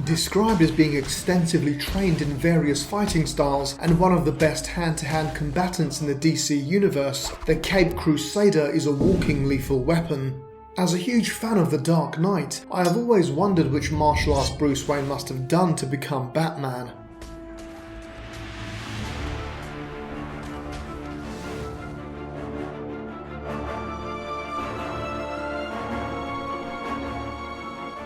Described as being extensively trained in various fighting styles and one of the best hand-to-hand combatants in the DC universe, the Cape Crusader is a walking lethal weapon. As a huge fan of The Dark Knight, I have always wondered which martial arts Bruce Wayne must have done to become Batman.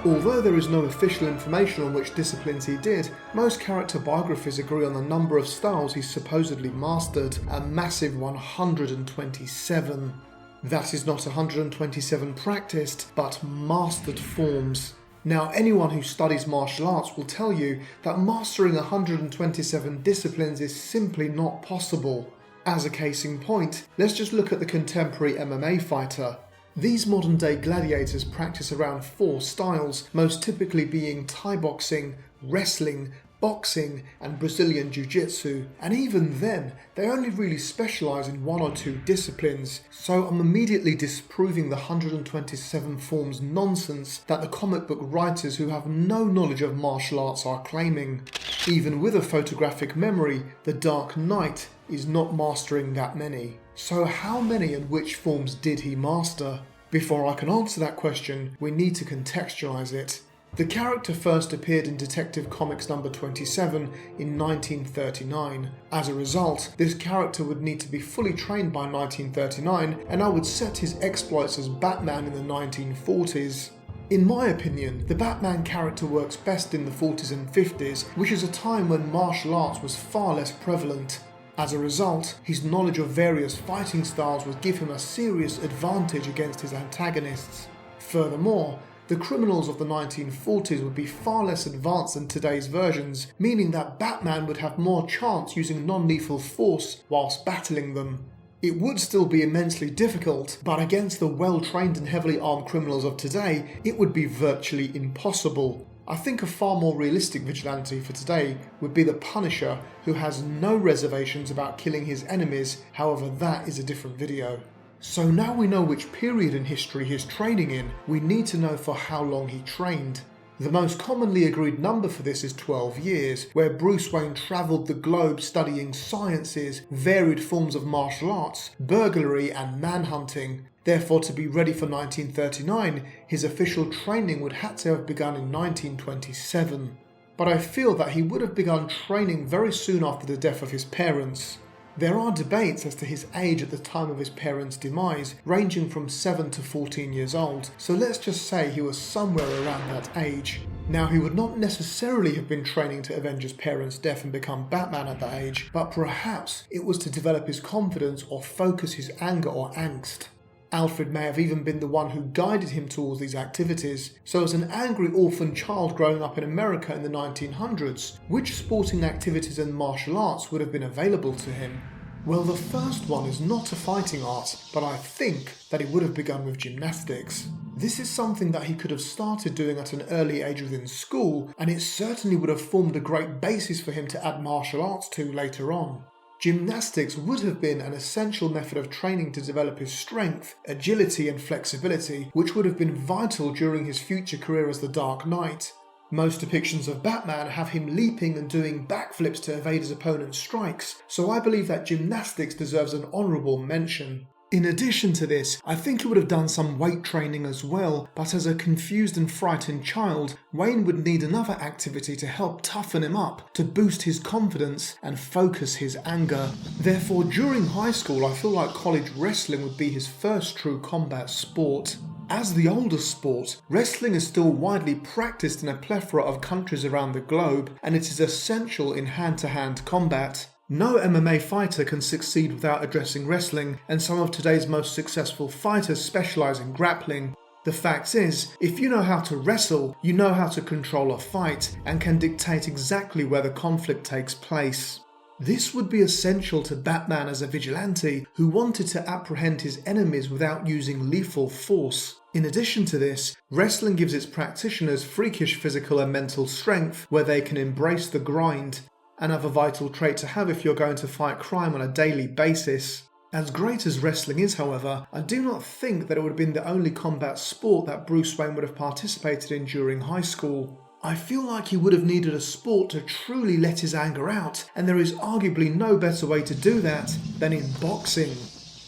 Although there is no official information on which disciplines he did, most character biographies agree on the number of styles he supposedly mastered, a massive 127. That is not 127 practiced, but mastered forms. Now, anyone who studies martial arts will tell you that mastering 127 disciplines is simply not possible. As a case in point, let's just look at the contemporary MMA fighter. These modern-day gladiators practice around 4 styles, most typically being Thai boxing, wrestling, boxing and Brazilian Jiu-Jitsu, and even then, they only really specialise in 1 or 2 disciplines, so I'm immediately disproving the 127 forms nonsense that the comic book writers who have no knowledge of martial arts are claiming. Even with a photographic memory, the Dark Knight is not mastering that many. So how many and which forms did he master? Before I can answer that question, we need to contextualise it. The character first appeared in Detective Comics number 27 in 1939. As a result, this character would need to be fully trained by 1939, and I would set his exploits as Batman in the 1940s. In my opinion, the Batman character works best in the 40s and 50s, which is a time when martial arts was far less prevalent. As a result, his knowledge of various fighting styles would give him a serious advantage against his antagonists. Furthermore, the criminals of the 1940s would be far less advanced than today's versions, meaning that Batman would have more chance using non-lethal force whilst battling them. It would still be immensely difficult, but against the well-trained and heavily armed criminals of today, it would be virtually impossible. I think a far more realistic vigilante for today would be the Punisher, who has no reservations about killing his enemies, however that is a different video. So now we know which period in history he is training in, we need to know for how long he trained. The most commonly agreed number for this is 12 years, where Bruce Wayne travelled the globe studying sciences, varied forms of martial arts, burglary and manhunting. Therefore, to be ready for 1939, his official training would have to have begun in 1927. But I feel that he would have begun training very soon after the death of his parents. There are debates as to his age at the time of his parents' demise, ranging from 7 to 14 years old, so let's just say he was somewhere around that age. Now, he would not necessarily have been training to avenge his parents' death and become Batman at that age, but perhaps it was to develop his confidence or focus his anger or angst. Alfred may have even been the one who guided him towards these activities. So as an angry orphan child growing up in America in the 1900s, which sporting activities and martial arts would have been available to him? Well, the first one is not a fighting art, but I think that it would have begun with gymnastics. This is something that he could have started doing at an early age within school, and it certainly would have formed a great basis for him to add martial arts to later on. Gymnastics would have been an essential method of training to develop his strength, agility and flexibility, which would have been vital during his future career as the Dark Knight. Most depictions of Batman have him leaping and doing backflips to evade his opponent's strikes, so I believe that gymnastics deserves an honourable mention. In addition to this, I think he would have done some weight training as well, but as a confused and frightened child, Wayne would need another activity to help toughen him up, to boost his confidence and focus his anger. Therefore, during high school, I feel like college wrestling would be his first true combat sport. As the oldest sport, wrestling is still widely practiced in a plethora of countries around the globe, and it is essential in hand-to-hand combat. No MMA fighter can succeed without addressing wrestling, and some of today's most successful fighters specialise in grappling. The fact is, if you know how to wrestle, you know how to control a fight, and can dictate exactly where the conflict takes place. This would be essential to Batman as a vigilante who wanted to apprehend his enemies without using lethal force. In addition to this, wrestling gives its practitioners freakish physical and mental strength where they can embrace the grind, another vital trait to have if you're going to fight crime on a daily basis. As great as wrestling is, however, I do not think that it would have been the only combat sport that Bruce Wayne would have participated in during high school. I feel like he would have needed a sport to truly let his anger out, and there is arguably no better way to do that than in boxing.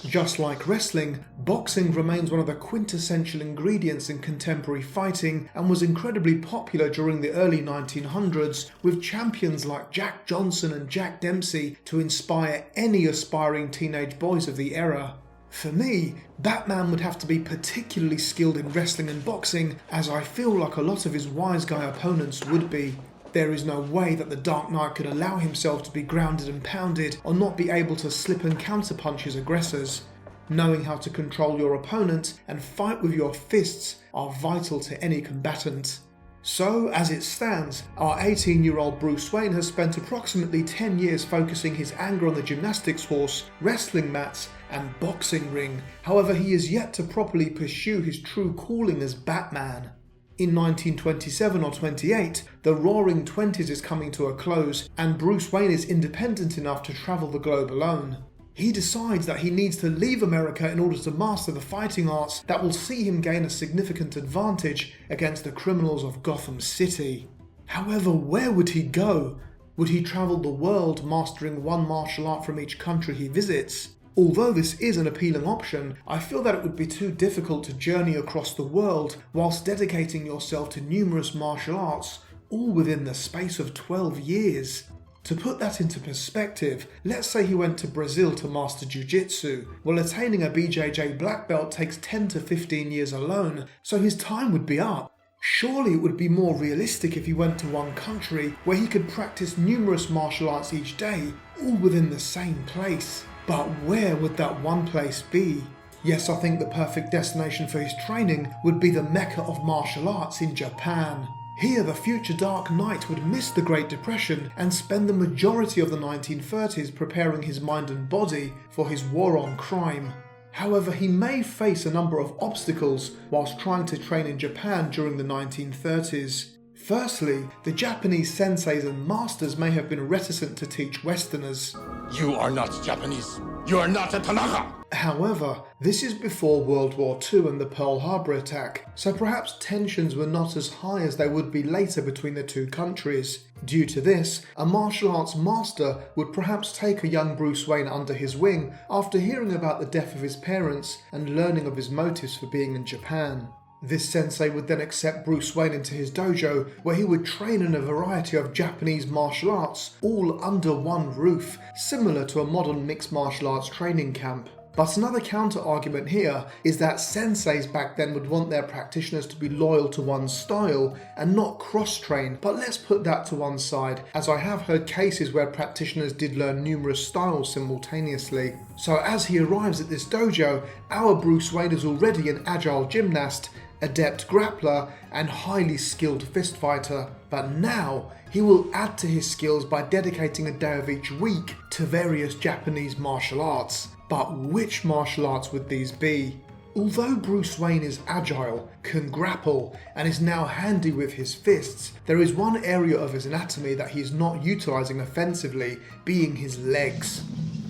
Just like wrestling, boxing remains one of the quintessential ingredients in contemporary fighting and was incredibly popular during the early 1900s, with champions like Jack Johnson and Jack Dempsey to inspire any aspiring teenage boys of the era. For me, Batman would have to be particularly skilled in wrestling and boxing, as I feel like a lot of his wise guy opponents would be. There is no way that the Dark Knight could allow himself to be grounded and pounded or not be able to slip and counterpunch his aggressors. Knowing how to control your opponent and fight with your fists are vital to any combatant. So, as it stands, our 18-year-old Bruce Wayne has spent approximately 10 years focusing his anger on the gymnastics horse, wrestling mats, and boxing ring. However, he is yet to properly pursue his true calling as Batman. In 1927 or 28, the Roaring Twenties is coming to a close, and Bruce Wayne is independent enough to travel the globe alone. He decides that he needs to leave America in order to master the fighting arts that will see him gain a significant advantage against the criminals of Gotham City. However, where would he go? Would he travel the world mastering one martial art from each country he visits? Although this is an appealing option, I feel that it would be too difficult to journey across the world whilst dedicating yourself to numerous martial arts, all within the space of 12 years. To put that into perspective, let's say he went to Brazil to master Jujitsu. Well, attaining a BJJ black belt takes 10 to 15 years alone, so his time would be up. Surely it would be more realistic if he went to one country where he could practice numerous martial arts each day, all within the same place. But where would that one place be? Yes, I think the perfect destination for his training would be the Mecca of martial arts in Japan. Here, the future Dark Knight would miss the Great Depression and spend the majority of the 1930s preparing his mind and body for his war on crime. However, he may face a number of obstacles whilst trying to train in Japan during the 1930s. Firstly, the Japanese senseis and masters may have been reticent to teach Westerners. You are not Japanese. You are not a Tanaka. However, this is before World War II and the Pearl Harbor attack, so perhaps tensions were not as high as they would be later between the two countries. Due to this, a martial arts master would perhaps take a young Bruce Wayne under his wing after hearing about the death of his parents and learning of his motives for being in Japan. This sensei would then accept Bruce Wayne into his dojo, where he would train in a variety of Japanese martial arts, all under one roof, similar to a modern mixed martial arts training camp. But another counter-argument here is that senseis back then would want their practitioners to be loyal to one style and not cross-train, but let's put that to one side, as I have heard cases where practitioners did learn numerous styles simultaneously. So as he arrives at this dojo, our Bruce Wayne is already an agile gymnast, adept grappler, and highly skilled fist fighter. But now, he will add to his skills by dedicating a day of each week to various Japanese martial arts. But which martial arts would these be? Although Bruce Wayne is agile, can grapple, and is now handy with his fists, there is one area of his anatomy that he is not utilising offensively, being his legs.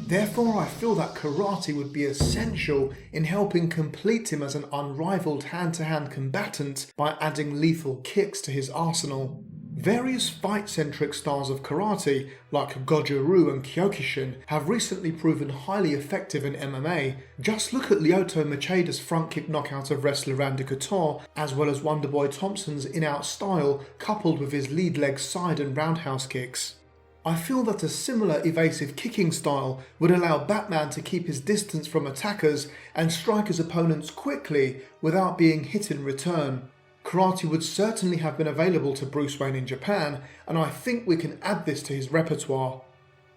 Therefore, I feel that karate would be essential in helping complete him as an unrivaled hand-to-hand combatant by adding lethal kicks to his arsenal. Various fight-centric styles of karate, like Goju-Ryu and Kyokushin, have recently proven highly effective in MMA. Just look at Lyoto Macheda's front kick knockout of wrestler Randy Couture, as well as Wonderboy Thompson's in-out style, coupled with his lead leg side and roundhouse kicks. I feel that a similar evasive kicking style would allow Batman to keep his distance from attackers and strike his opponents quickly without being hit in return. Karate would certainly have been available to Bruce Wayne in Japan, and I think we can add this to his repertoire.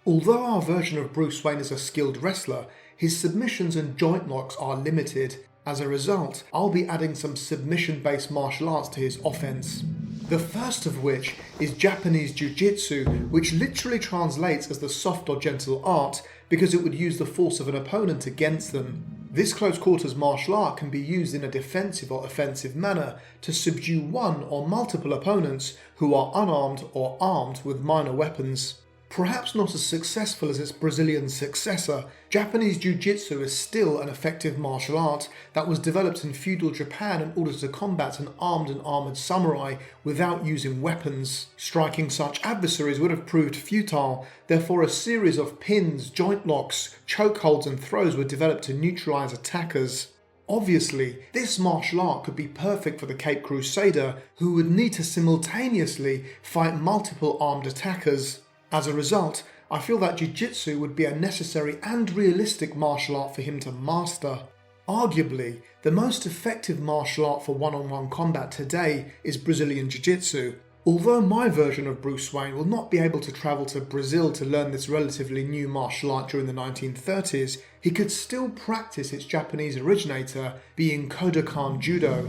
Although our version of Bruce Wayne is a skilled wrestler, his submissions and joint locks are limited. As a result, I'll be adding some submission-based martial arts to his offense. The first of which is Japanese Jujitsu, which literally translates as the soft or gentle art because it would use the force of an opponent against them. This close quarters martial art can be used in a defensive or offensive manner to subdue one or multiple opponents who are unarmed or armed with minor weapons. Perhaps not as successful as its Brazilian successor, Japanese Jiu-Jitsu is still an effective martial art that was developed in feudal Japan in order to combat an armed and armoured samurai without using weapons. Striking such adversaries would have proved futile, therefore a series of pins, joint locks, chokeholds and throws were developed to neutralise attackers. Obviously, this martial art could be perfect for the Caped Crusader, who would need to simultaneously fight multiple armed attackers. As a result, I feel that Jiu-Jitsu would be a necessary and realistic martial art for him to master. Arguably, the most effective martial art for one-on-one combat today is Brazilian Jiu-Jitsu. Although my version of Bruce Wayne will not be able to travel to Brazil to learn this relatively new martial art during the 1930s, he could still practice its Japanese originator, being Kodokan Judo.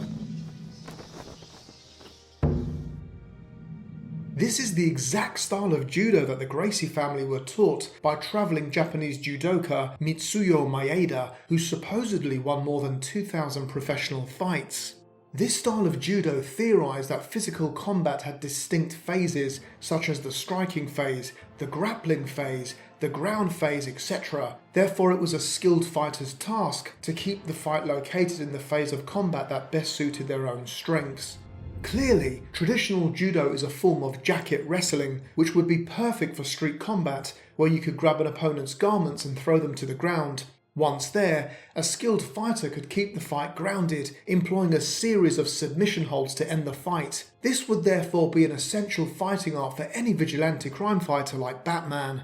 This is the exact style of judo that the Gracie family were taught by travelling Japanese judoka Mitsuyo Maeda, who supposedly won more than 2,000 professional fights. This style of judo theorised that physical combat had distinct phases, such as the striking phase, the grappling phase, the ground phase, etc. Therefore, it was a skilled fighter's task to keep the fight located in the phase of combat that best suited their own strengths. Clearly, traditional judo is a form of jacket wrestling, which would be perfect for street combat, where you could grab an opponent's garments and throw them to the ground. Once there, a skilled fighter could keep the fight grounded, employing a series of submission holds to end the fight. This would therefore be an essential fighting art for any vigilante crime fighter like Batman.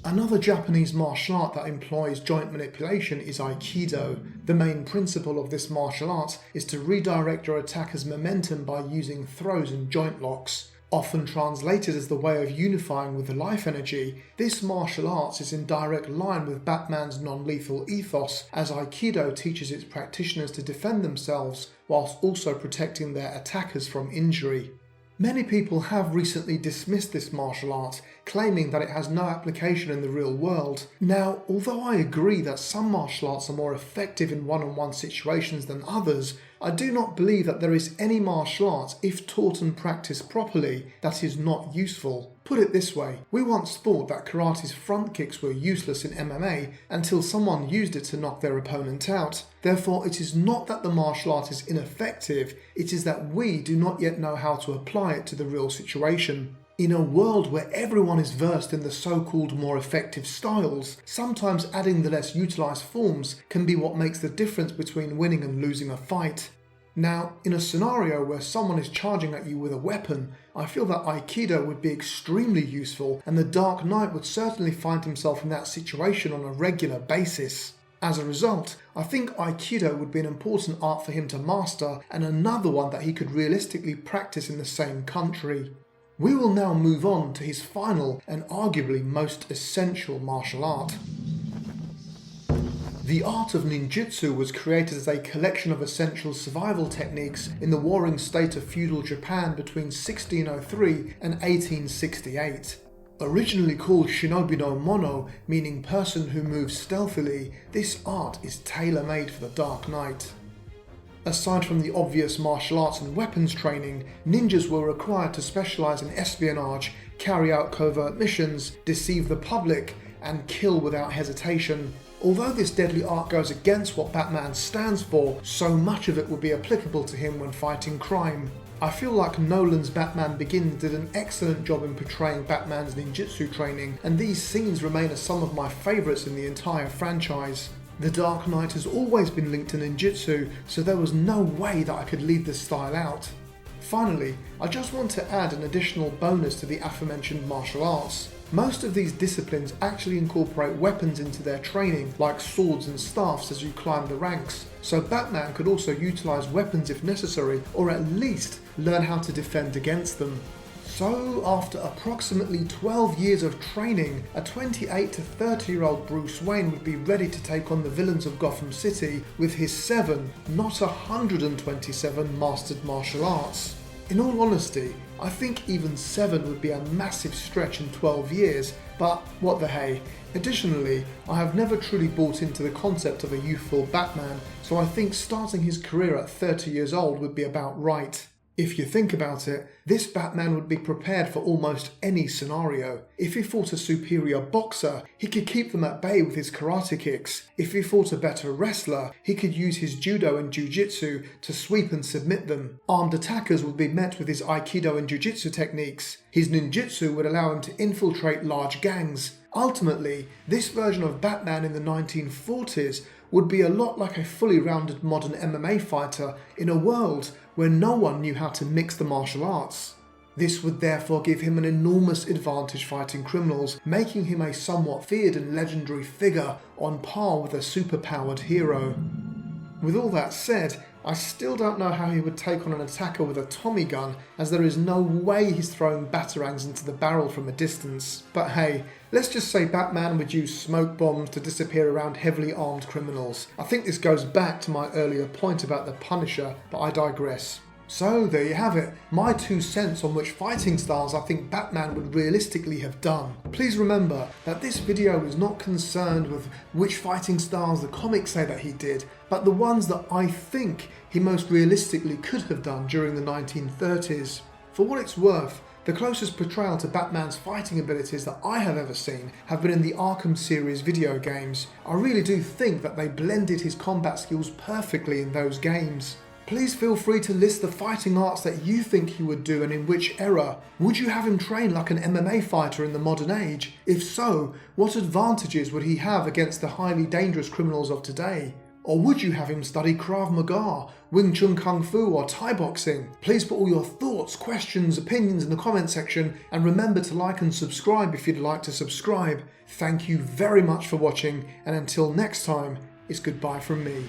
Another Japanese martial art that employs joint manipulation is Aikido. The main principle of this martial art is to redirect your attacker's momentum by using throws and joint locks. Often translated as the way of unifying with the life energy, this martial art is in direct line with Batman's non-lethal ethos, as Aikido teaches its practitioners to defend themselves whilst also protecting their attackers from injury. Many people have recently dismissed this martial art, claiming that it has no application in the real world. Now, although I agree that some martial arts are more effective in one-on-one situations than others, I do not believe that there is any martial art, if taught and practiced properly, that is not useful. Put it this way, we once thought that karate's front kicks were useless in MMA until someone used it to knock their opponent out. Therefore, it is not that the martial art is ineffective, it is that we do not yet know how to apply it to the real situation. In a world where everyone is versed in the so-called more effective styles, sometimes adding the less utilised forms can be what makes the difference between winning and losing a fight. Now, in a scenario where someone is charging at you with a weapon, I feel that Aikido would be extremely useful, and the Dark Knight would certainly find himself in that situation on a regular basis. As a result, I think Aikido would be an important art for him to master, and another one that he could realistically practice in the same country. We will now move on to his final and arguably most essential martial art. The art of ninjutsu was created as a collection of essential survival techniques in the warring state of feudal Japan between 1603 and 1868. Originally called shinobi no mono, meaning person who moves stealthily, this art is tailor-made for the Dark Knight. Aside from the obvious martial arts and weapons training, ninjas were required to specialise in espionage, carry out covert missions, deceive the public, and kill without hesitation. Although this deadly art goes against what Batman stands for, so much of it would be applicable to him when fighting crime. I feel like Nolan's Batman Begins did an excellent job in portraying Batman's ninjutsu training, and these scenes remain as some of my favourites in the entire franchise. The Dark Knight has always been linked to ninjutsu, so there was no way that I could leave this style out. Finally, I just want to add an additional bonus to the aforementioned martial arts. Most of these disciplines actually incorporate weapons into their training, like swords and staffs as you climb the ranks, so Batman could also utilise weapons if necessary, or at least learn how to defend against them. So, after approximately 12 years of training, a 28 to 30-year-old Bruce Wayne would be ready to take on the villains of Gotham City with his 7, not 127 mastered martial arts. In all honesty, I think even 7 would be a massive stretch in 12 years, but what the hey. Additionally, I have never truly bought into the concept of a youthful Batman, so I think starting his career at 30 years old would be about right. If you think about it, this Batman would be prepared for almost any scenario. If he fought a superior boxer, he could keep them at bay with his karate kicks. If he fought a better wrestler, he could use his Judo and Jujitsu to sweep and submit them. Armed attackers would be met with his Aikido and Jujitsu techniques. His Ninjutsu would allow him to infiltrate large gangs. Ultimately, this version of Batman in the 1940s would be a lot like a fully rounded modern MMA fighter in a world where no one knew how to mix the martial arts. This would therefore give him an enormous advantage fighting criminals, making him a somewhat feared and legendary figure on par with a superpowered hero. With all that said, I still don't know how he would take on an attacker with a Tommy gun, as there is no way he's throwing batarangs into the barrel from a distance. But hey, let's just say Batman would use smoke bombs to disappear around heavily armed criminals. I think this goes back to my earlier point about the Punisher, but I digress. So there you have it, my 2 cents on which fighting styles I think Batman would realistically have done. Please remember that this video is not concerned with which fighting styles the comics say that he did, but the ones that I think he most realistically could have done during the 1930s. For what it's worth, the closest portrayal to Batman's fighting abilities that I have ever seen have been in the Arkham series video games. I really do think that they blended his combat skills perfectly in those games. Please feel free to list the fighting arts that you think he would do and in which era. Would you have him train like an MMA fighter in the modern age? If so, what advantages would he have against the highly dangerous criminals of today? Or would you have him study Krav Maga, Wing Chun Kung Fu or Thai boxing? Please put all your thoughts, questions, opinions in the comment section, and remember to like and subscribe if you'd like to subscribe. Thank you very much for watching, and until next time, it's goodbye from me.